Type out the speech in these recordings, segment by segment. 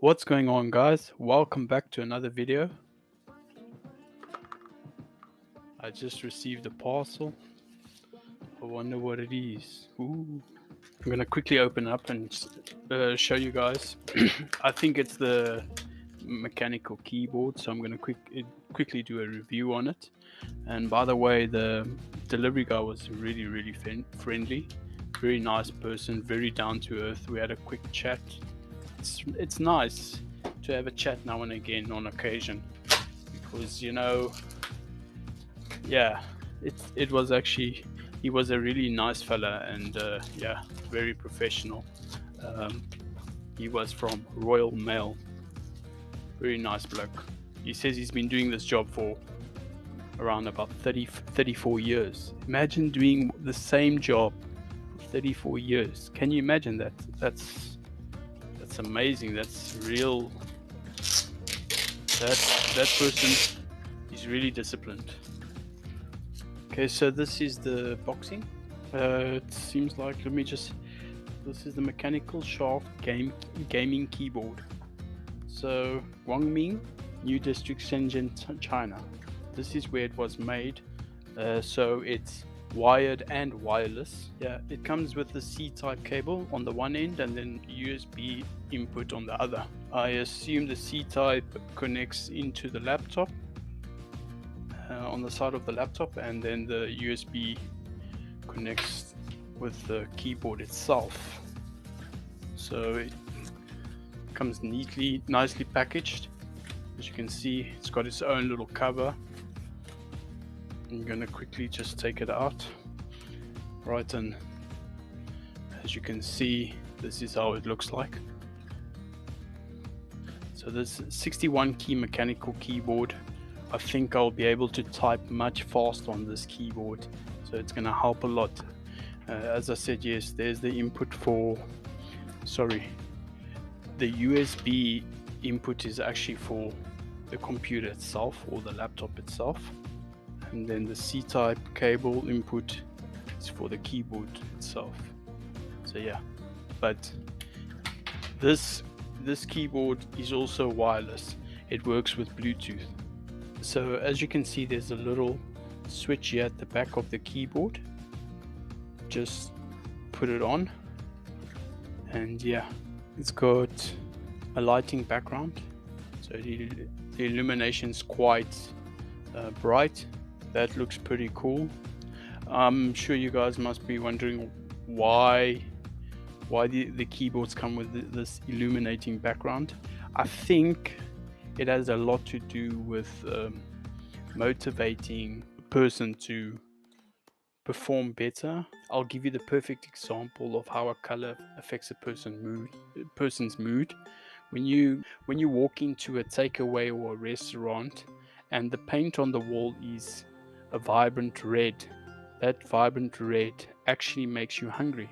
What's going on, guys? Welcome back to another video. I just received a parcel. I wonder what it is. Ooh. I'm gonna quickly open up and show you guys. I think it's the mechanical keyboard, so I'm gonna quickly do a review on it. And by the way, the delivery guy was really friendly, very nice person, very down to earth. We had a quick chat. It's nice to have a chat now and again on occasion, because yeah, it was actually, he was a really nice fella, and yeah, very professional. He was from Royal Mail, very nice bloke. He says he's been doing this job for around about 34 years. Imagine doing the same job for 34 years. Can you imagine that? That's amazing. That's real. That person is really disciplined. Okay, so this is the boxing. It seems like, this is the mechanical shaft gaming keyboard. So Guangming, New District, Shenzhen, China. This is where it was made. So it's wired and wireless. Yeah, it comes with the C-type cable on the one end and then USB input on the other. I assume the C-type connects into the laptop, on the side of the laptop, and then the USB connects with the keyboard itself. So it comes nicely packaged. As you can see, it's got its own little cover. I'm gonna quickly just take it out. Right, and as you can see, this is how it looks like. So this 61 key mechanical keyboard. I think I'll be able to type much faster on this keyboard, so it's gonna help a lot. As I said, yes, there's the input for, the USB input is actually for the computer itself or the laptop itself, and then the C-type cable input is for the keyboard itself. So yeah, but this keyboard is also wireless. It works with Bluetooth. So as you can see, there's a little switch here at the back of the keyboard. Just put it on, and yeah, it's got a lighting background, so the illumination is quite bright. That looks pretty cool. I'm sure you guys must be wondering why the keyboards come with this illuminating background. I think it has a lot to do with motivating a person to perform better. I'll give you the perfect example of how a color affects a person's mood. When you walk into a takeaway or a restaurant and the paint on the wall is a vibrant red, that vibrant red actually makes you hungry.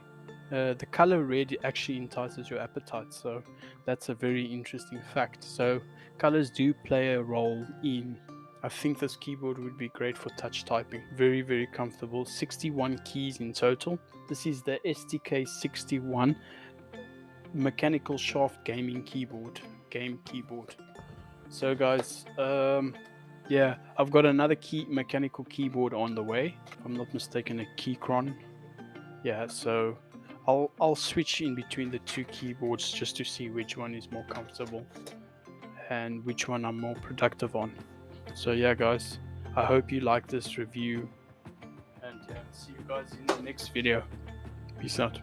The color red actually entices your appetite, so that's a very interesting fact. So colors do play a role in. I think this keyboard would be great for touch typing. Very comfortable. 61 keys in total. This is the STK61 mechanical shaft gaming keyboard. So guys, yeah, I've got another mechanical keyboard on the way. If I'm not mistaken, a Keychron. Yeah, so I'll switch in between the two keyboards just to see which one is more comfortable and which one I'm more productive on. So yeah, guys, I hope you like this review, and see you guys in the next video. Peace out.